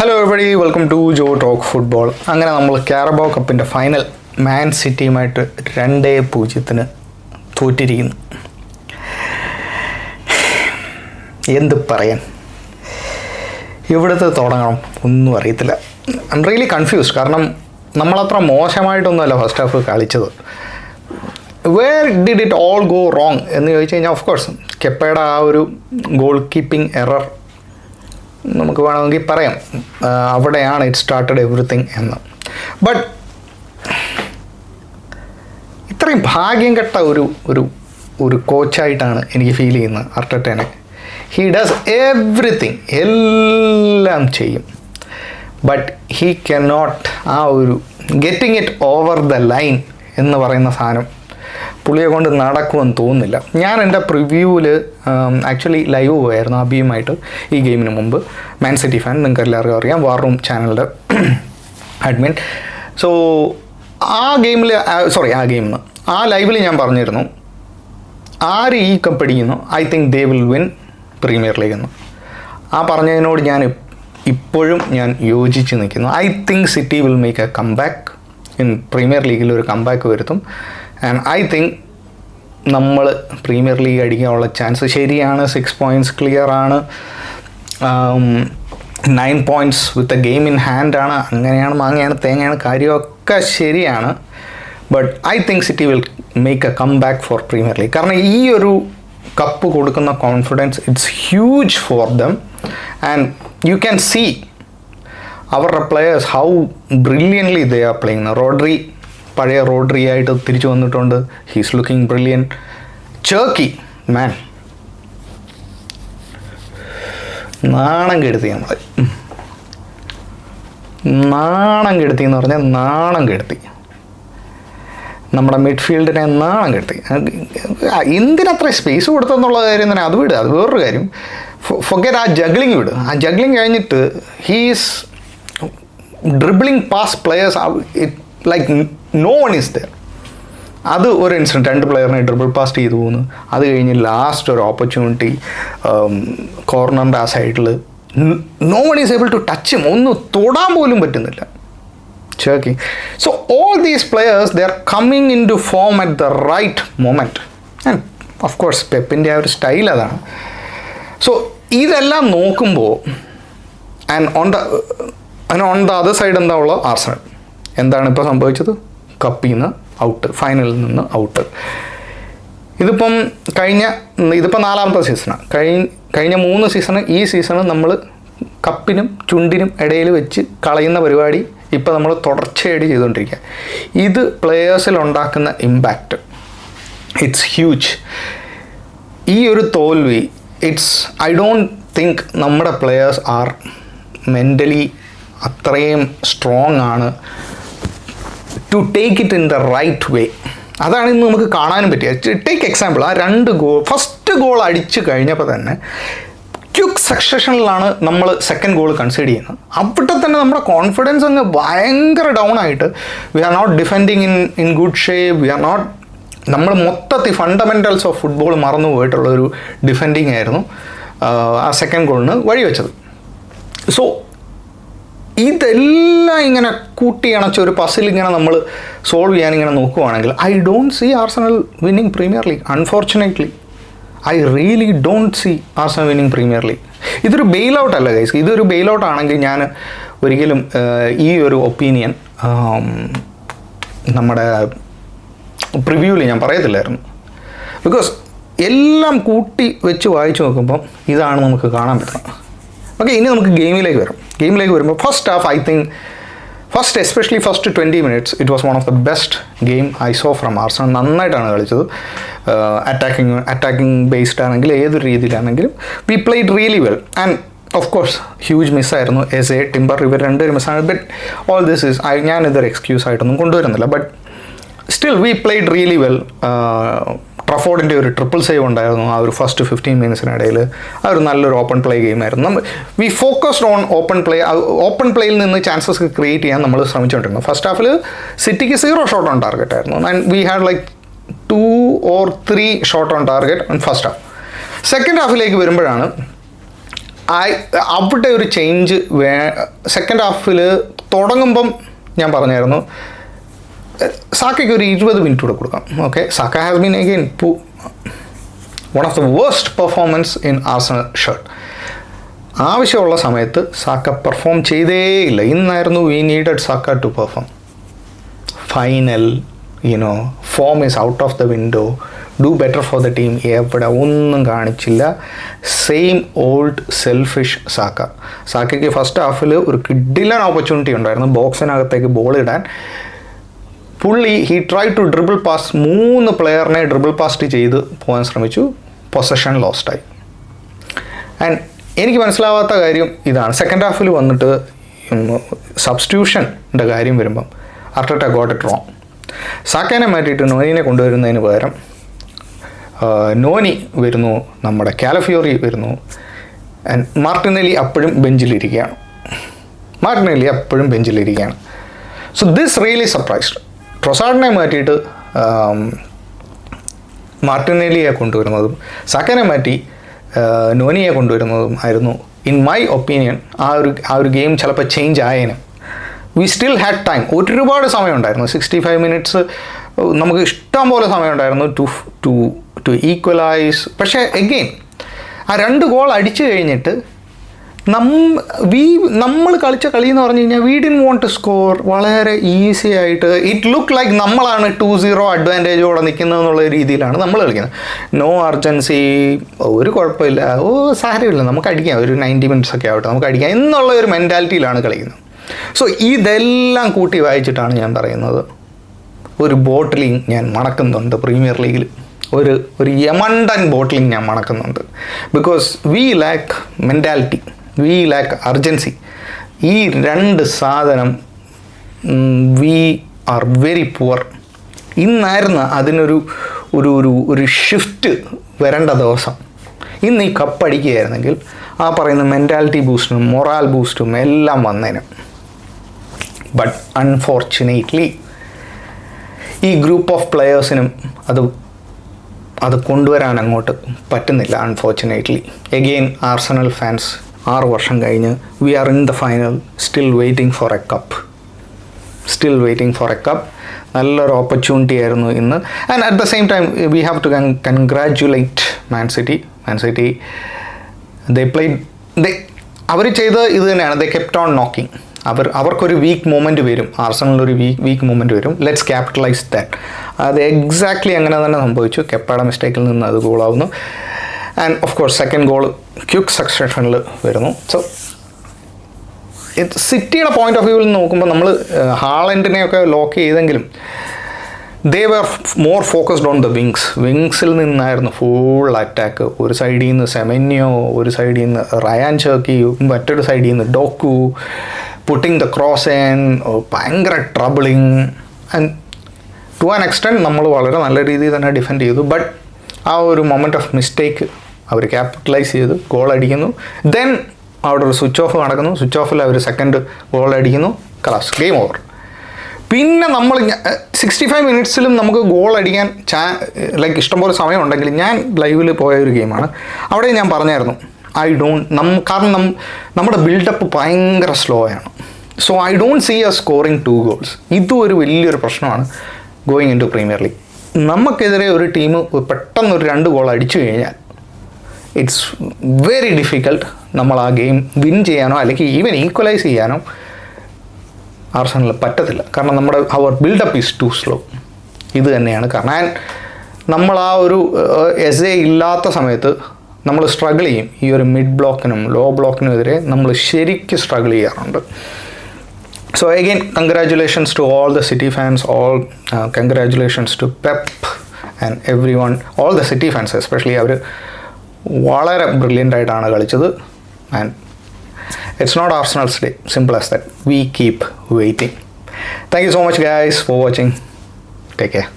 Hello every welcome to Jo talk football. അങ്ങനെ നമ്മൾ Carabao കപ്പിൻ്റെ ഫൈനൽ മാൻ സിറ്റിയുമായിട്ട് 2-0 തോറ്റിരിക്കുന്നു. എന്ത് പറയാൻ, ഇവിടുത്തെ തുടങ്ങണം ഒന്നും അറിയത്തില്ല. I am really confused. കാരണം നമ്മളത്ര മോശമായിട്ടൊന്നുമല്ല ഫസ്റ്റ് ഹാഫ് കളിച്ചത്. Where did it all go wrong എന്ന് ചോദിച്ചു കഴിഞ്ഞാൽ ഓഫ് കോഴ്സ് കെപ്പയുടെ ആ ഒരു ഗോൾ കീപ്പിംഗ് എറർ നമുക്ക് വേണമെങ്കിൽ പറയാം. അവിടെയാണ് ഇറ്റ് സ്റ്റാർട്ടഡ് എവറിത്തിങ് എന്ന്. ബട്ട് ഇത്രയും ഭാഗ്യം കെട്ട ഒരു കോച്ചായിട്ടാണ് എനിക്ക് ഫീൽ ചെയ്യുന്നത് അർട്ടറ്റനെ. ഹീ ഡസ് എവറിത്തിങ്, എല്ലാം ചെയ്യും. ബട്ട് ഹീ കൻ നോട്ട് ആ ഒരു getting it over the line എന്ന് പറയുന്ന സാധനം പുള്ളിയെ കൊണ്ട് നടക്കുമെന്ന് തോന്നുന്നില്ല. ഞാൻ എൻ്റെ പ്രിവ്യൂവിൽ ആക്ച്വലി ലൈവ് പോയായിരുന്നു അബിയുമായിട്ട് ഈ ഗെയിമിന് മുമ്പ്. മാൻ സിറ്റി ഫാൻ, നിങ്ങൾക്ക് എല്ലാവർക്കും അറിയാം, വാർ റൂം ചാനലിൻ്റെ അഡ്മിൻ. സോ ആ ഗെയിമിൽ ആ ലൈവിൽ ഞാൻ പറഞ്ഞിരുന്നു, ആര് ഈ കപ്പ് അടിക്കുന്നു I think they will win Premier League എന്ന്. ആ പറഞ്ഞതിനോട് ഇപ്പോഴും ഞാൻ യോജിച്ച് നിൽക്കുന്നു. I think City will make a comeback in Premier ലീഗിൽ, ഒരു കംബാക്ക് വരുത്തും. ആൻഡ് ഐ തിങ്ക് നമ്മൾ പ്രീമിയർ ലീഗ് അടിക്കാനുള്ള ചാൻസ് ശരിയാണ്. 6 points ക്ലിയർ ആണ്, 9 points with a game in hand ആണ്. അങ്ങനെയാണ്, മാങ്ങയാണ്, തേങ്ങയാണ്, കാര്യമൊക്കെ ശരിയാണ്. But I think City will make a comeback for Premier League. കാരണം ഈ ഒരു കപ്പ് കൊടുക്കുന്ന confidence it's huge for them. And you can see അവരുടെ players how brilliantly they are playing. Rodri പഴയ റോഡ്രി ആയിട്ട് തിരിച്ചു വന്നിട്ടുണ്ട്. He's looking brilliant. ചേർക്കി മാൻ നാണം കെടുത്തി, നമ്മൾ നാണം കെടുത്തി എന്ന് പറഞ്ഞാൽ നാണം കെടുത്തി. നമ്മുടെ മിഡ്ഫീൽഡിനെ നാണം കെടുത്തി. എന്തിനത്ര സ്പേസ് കൊടുത്തെന്നുള്ള കാര്യം തന്നെ അത് വിടുക, അത് വേറൊരു കാര്യം. ഫൊഗെറ്റ് ആ ജഗ്ലിങ് വിടുക. ആ ജഗ്ലിങ് കഴിഞ്ഞിട്ട് he's dribbling past players like no one is there. അത് ഒരു ഇൻസിഡൻറ്റ്, 2 പ്ലെയറിനെ ഡ്രിബിൾ പാസ് ചെയ്തു പോകുന്നു. അത് കഴിഞ്ഞ് ലാസ്റ്റ് ഒരു ഓപ്പർച്യൂണിറ്റി കോർണറിൻ്റെ ആ സൈഡിൽ no one is able to touch him. ഒന്ന് തൊടാൻ പോലും പറ്റുന്നില്ല Cherki. So all these players they are coming in to form at the right moment. And of course പെപ്പിൻ്റെ ആ ഒരു സ്റ്റൈൽ അതാണ്. സോ ഇതെല്ലാം നോക്കുമ്പോൾ and on the other side എന്താ ഉള്ളത്, ആർസണൽ. എന്താണ് ഇപ്പോൾ സംഭവിച്ചത്? കപ്പിൽ നിന്ന് ഔട്ട്, ഫൈനലിൽ നിന്ന് ഔട്ട്. ഇതിപ്പം ഇതിപ്പോൾ 4ാമത്തെ സീസണാണ്. കഴിഞ്ഞ 3 സീസണ്, ഈ സീസണ് നമ്മൾ കപ്പിനും ചുണ്ടിനും ഇടയിൽ വെച്ച് കളയുന്ന പരിപാടി ഇപ്പോൾ നമ്മൾ തുടർച്ചയായിട്ട് ചെയ്തുകൊണ്ടിരിക്കുക. ഇത് പ്ലെയേഴ്സിൽ ഉണ്ടാക്കുന്ന ഇമ്പാക്റ്റ് ഇറ്റ്സ് ഹ്യൂജ്. ഈ ഒരു തോൽവി ഐ ഡോണ്ട് തിങ്ക് നമ്മുടെ പ്ലെയേഴ്സ് ആർ മെൻ്റലി അത്രയും സ്ട്രോങ് ആണ് to take it in the right way. അതാണ് ഇന്ന് നമുക്ക് കാണാനും പറ്റിയത്. ടേക്ക് എക്സാമ്പിൾ, ആ 2 ഗോൾ, ഫസ്റ്റ് ഗോൾ അടിച്ചു കഴിഞ്ഞപ്പോൾ തന്നെ ക്വിക്ക് സക്സഷനിലാണ് നമ്മൾ സെക്കൻഡ് ഗോൾ കൺസിഡർ ചെയ്യുന്നത്. അവിടെ തന്നെ നമ്മുടെ കോൺഫിഡൻസ് അങ്ങ് ഭയങ്കര ഡൗൺ ആയിട്ട് we are not defending in good shape. നമ്മൾ മൊത്തത്തിൽ ഫണ്ടമെൻ്റൽസ് ഓഫ് ഫുട്ബോൾ മറന്നു പോയിട്ടുള്ളൊരു ഡിഫെൻഡിങ് ആയിരുന്നു ആ സെക്കൻഡ് ഗോളിന് വഴിവെച്ചത്. സോ ഇതെല്ലാം ഇങ്ങനെ കൂട്ടിയണച്ച ഒരു പസിൽ ഇങ്ങനെ നമ്മൾ സോൾവ് ചെയ്യാനിങ്ങനെ നോക്കുവാണെങ്കിൽ I don't see Arsenal winning Premier League. Unfortunately I really don't see Arsenal winning Premier League. ഇതൊരു ബെയിൽ ഔട്ട് അല്ല ഗൈസ്. ഇതൊരു ബെയിൽ ഔട്ട് ആണെങ്കിൽ ഞാൻ ഒരിക്കലും ഈ ഒരു ഒപ്പീനിയൻ നമ്മുടെ പ്രിവ്യൂവിൽ ഞാൻ പറയത്തില്ലായിരുന്നു. ബിക്കോസ് എല്ലാം കൂട്ടി വെച്ച് വായിച്ചു നോക്കുമ്പം ഇതാണ് നമുക്ക് കാണാൻ പറ്റുന്നത്. ഓക്കെ, ഇനി നമുക്ക് ഗെയിമിലേക്ക് വരുമ്പോൾ first half I think especially first 20 minutes it was one of the best game I saw from Arsenal. നന്നായിട്ടാണ് കളിച്ചത്. അറ്റാക്കിംഗ് ബേസ്ഡ് ആണെങ്കിലും ഏതൊരു രീതിയിലാണെങ്കിലും we played really well. And of course huge മിസ്സായിരുന്നു ടിംബർ, ഇവർ 2 മിസ്സാണ്. ബട്ട് ഓൾ ദിസ് ഈസ് ഞാനിതൊരു excuse ആയിട്ടൊന്നും കൊണ്ടുവരുന്നില്ല. But still we played really well. ട്രഫോർഡിൻ്റെ ഒരു ട്രിപ്പിൾ സേവ് ഉണ്ടായിരുന്നു ആ ഒരു ഫസ്റ്റ് 15 minutesനിടയിൽ. ആ ഒരു നല്ലൊരു ഓപ്പൺ പ്ലേ ഗെയിമായിരുന്നു. വി ഫോക്കസ്ഡ് ഓൺ ഓപ്പൺ പ്ലേയിൽ നിന്ന് ചാൻസസ് ക്രിയേറ്റ് ചെയ്യാൻ നമ്മൾ ശ്രമിച്ചുകൊണ്ടിരുന്നു. ഫസ്റ്റ് ഹാഫിൽ സിറ്റിക്ക് 0 ഷോട്ട് ഓൺ ടാർഗറ്റ് ആയിരുന്നു. And we had like 2 or 3 shot on target on first half. Second ഹാഫിലേക്ക് വരുമ്പോഴാണ് അവിടെ ഒരു ചേഞ്ച് സെക്കൻഡ് ഹാഫിൽ തുടങ്ങുമ്പം ഞാൻ പറഞ്ഞായിരുന്നു സാക്കയ്ക്ക് ഒരു 20 മിനിറ്റ് കൂടെ കൊടുക്കാം. Okay, Saka has been again one of the worst performance in Arsenal shirt. ആവശ്യമുള്ള സമയത്ത് സാക്ക പെർഫോം ചെയ്തേയില്ല. ഇന്നായിരുന്നു we needed Saka to perform. Final form is out of the window, do better for the team, എവിടെ ഒന്നും കാണിച്ചില്ല. Same old selfish Saka. സാക്കയ്ക്ക് first ഹാഫിൽ ഒരു കിഡിലൻ ഓപ്പർച്യൂണിറ്റി ഉണ്ടായിരുന്നു ബോക്സിനകത്തേക്ക് ബോൾ ഇടാൻ. പുള്ളി ട്രൈ ടു ഡ്രിബിൾ പാസ്, 3 പ്ലെയറിനെ ഡ്രിബിൾ പാസ്റ്റ് ചെയ്ത് പോകാൻ ശ്രമിച്ചു. പൊസഷൻ ലോസ്റ്റായി. ആൻഡ് എനിക്ക് മനസ്സിലാവാത്ത കാര്യം ഇതാണ്, സെക്കൻഡ് ഹാഫിൽ വന്നിട്ട് സബ്സ്റ്റിറ്റ്യൂഷൻ്റെ കാര്യം വരുമ്പം അർട്ടറ്റ ഗോട്ട് ഇറ്റ് റോങ്. സാക്കേനെ മാറ്റിയിട്ട് നോനിനെ കൊണ്ടുവരുന്നതിന് പകരം നോനി വരുന്നു, നമ്മുടെ കാലഫിയോറി വരുന്നു, ആൻഡ് മാർട്ടിനെല്ലി അപ്പോഴും ബെഞ്ചിലിരിക്കുകയാണ്. So this really surprised. ട്രൊസാർഡിനെ മാറ്റിയിട്ട് മാർട്ടിനെല്ലിയെ കൊണ്ടുവരുന്നതും സാക്കേനെ മാറ്റി നോനിയെ കൊണ്ടുവരുന്നതും ആയിരുന്നു ഇൻ മൈ ഒപ്പീനിയൻ ആ ഒരു ഗെയിം ചിലപ്പോൾ ചേഞ്ച് ആയേനെ. We still had time. ഒരുപാട് സമയമുണ്ടായിരുന്നു, 65 മിനിറ്റ്സ് നമുക്ക് ഇഷ്ടം പോലെ സമയമുണ്ടായിരുന്നു ടു ഈക്വലൈസ്. പക്ഷേ എഗെയിൻ ആ 2 ഗോൾ അടിച്ചു കഴിഞ്ഞിട്ട് നമ്മൾ കളിച്ച കളി എന്ന് പറഞ്ഞു കഴിഞ്ഞാൽ we didn't want to score. വളരെ ഈസി ആയിട്ട് ഇറ്റ് ലുക്ക് ലൈക്ക് നമ്മളാണ് 2-0 അഡ്വാൻറ്റേജോടെ നിൽക്കുന്നത് എന്നുള്ള രീതിയിലാണ് നമ്മൾ കളിക്കുന്നത്. നോ അർജൻസി, ഒരു കുഴപ്പമില്ല, സാരമില്ല, നമുക്ക് അടിക്കാം, ഒരു 90 മിനിറ്റ്സ് ഒക്കെ ആവട്ടെ, നമുക്ക് അടിക്കാം എന്നുള്ള ഒരു മെൻറ്റാലിറ്റിയിലാണ് കളിക്കുന്നത്. സോ ഇതെല്ലാം കൂട്ടി വായിച്ചിട്ടാണ് ഞാൻ പറയുന്നത്, ഒരു ബോട്ടിലിംഗ് ഞാൻ മണക്കുന്നുണ്ട് പ്രീമിയർ ലീഗിൽ. ഒരു യമണ്ടൻ ബോട്ടിലിംഗ് ഞാൻ മണക്കുന്നുണ്ട്. Because we lack mentality, we lack urgency. ഈ 2 സാധനം വി ആർ വെരി പുവർ. ഇന്നായിരുന്നു അതിനൊരു ഒരു ഷിഫ്റ്റ് വരേണ്ട ദിവസം. ഇന്ന് ഈ കപ്പടിക്കുകയായിരുന്നെങ്കിൽ ആ പറയുന്ന മെൻറ്റാലിറ്റി ബൂസ്റ്റും മൊറാൽ ബൂസ്റ്റും എല്ലാം വന്നേനും. ബട്ട് അൺഫോർച്ചുനേറ്റ്ലി ഈ ഗ്രൂപ്പ് ഓഫ് പ്ലെയേഴ്സിനും അത് കൊണ്ടുവരാൻ അങ്ങോട്ട് പറ്റുന്നില്ല. അൺഫോർച്ചുനേറ്റ്ലി എഗെയിൻ ആർസണൽ ഫാൻസ് 6 വർഷം കഴിഞ്ഞ് we are in the final, still waiting for a cup. നല്ലൊരു ഓപ്പർച്യൂണിറ്റി ആയിരുന്നു ഇന്ന്. And at the same time we have to congratulate Man City. അവർ ചെയ്ത് ഇത് തന്നെയാണ്, ദേ കെപ്റ്റ് ഓൺ നോക്കിങ്. അവർക്കൊരു വീക്ക് മൊമെൻറ്റ് വരും, ആർസണലിനൊരു വീക്ക് മൊമെൻറ്റ് വരും. Let's capitalise that. അത് എക്സാക്ട്ലി അങ്ങനെ തന്നെ സംഭവിച്ചു. കെപ്പയുടെ മിസ്റ്റേക്കിൽ നിന്ന് അത് ഗോളാവുന്നു. And of course second goal quick സക്സഷനിൽ വരുന്നു. സോ സിറ്റിയുടെ പോയിന്റ് ഓഫ് വ്യൂവിൽ നോക്കുമ്പോൾ നമ്മൾ ഹാളൻഡിനെയൊക്കെ ലോക്ക് ചെയ്തെങ്കിലും ദേ വർ മോർ ഫോക്കസ്ഡ് ഓൺ ദ വിങ്സിൽ നിന്നായിരുന്നു ഫുൾ അറ്റാക്ക്. ഒരു സൈഡിൽ നിന്ന് സെമന്യോ, ഒരു സൈഡിൽ നിന്ന് റയാൻ ചെർക്കി, മറ്റൊരു സൈഡിൽ നിന്ന് ഡോക്കു, പുട്ടിങ് ദ ക്രോസ് ഇൻ, ഭയങ്കര troubling. And to an extent നമ്മൾ വളരെ നല്ല രീതിയിൽ തന്നെ ഡിഫെൻഡ് ചെയ്തു. ബട്ട് ആ ഒരു മൊമെൻറ്റ് ഓഫ് മിസ്റ്റേക്ക് അവർ ക്യാപിറ്റലൈസ് ചെയ്ത് ഗോൾ അടിക്കുന്നു. ദെൻ അവിടെ ഒരു സ്വിച്ച് ഓഫ് നടക്കുന്നു. സ്വിച്ച് ഓഫിൽ അവർ സെക്കൻഡ് ഗോൾ അടിക്കുന്നു. Kalas, game over. പിന്നെ നമ്മൾ 65 മിനിറ്റ്സിലും നമുക്ക് ഗോൾ അടിക്കാൻ ഇഷ്ടംപോലെ സമയമുണ്ടെങ്കിൽ, ഞാൻ ലൈവിൽ പോയ ഒരു ഗെയിമാണ്, അവിടെ ഞാൻ പറഞ്ഞായിരുന്നു കാരണം നമ്മുടെ ബിൽഡപ്പ് ഭയങ്കര സ്ലോ ആണ്. So I don't see a scoring 2 goals. ഇതും ഒരു വലിയൊരു പ്രശ്നമാണ് going into Premier League. നമുക്കെതിരെ ഒരു ടീം പെട്ടെന്നൊരു 2 ഗോൾ അടിച്ചു കഴിഞ്ഞാൽ ഇറ്റ്സ് വെരി ഡിഫിക്കൾട്ട് നമ്മൾ ആ ഗെയിം വിൻ ചെയ്യാനോ അല്ലെങ്കിൽ ഈവൻ ഈക്വലൈസ് ചെയ്യാനോ ആർസണൽ പറ്റത്തില്ല. കാരണം അവർ ബിൽഡപ്പ് ഈസ് ടു സ്ലോ. ഇത് തന്നെയാണ് കാരണം. ആൻഡ് നമ്മൾ ആ ഒരു ഇല്ലാത്ത സമയത്ത് നമ്മൾ സ്ട്രഗിൾ ചെയ്യും. ഈ ഒരു മിഡ് ബ്ലോക്കിനും ലോ ബ്ലോക്കിനും എതിരെ നമ്മൾ ശരിക്കും സ്ട്രഗിൾ ചെയ്യാറുണ്ട്. So again, congratulations to all the City fans, congratulations to Pep and everyone, all the City fans especially. അവർ വളരെ ബ്രില്യൻ്റ് ആയിട്ടാണ് കളിച്ചത്. And it's not Arsenal's day, simple as that. We keep waiting. Thank you so much guys for watching. Take care.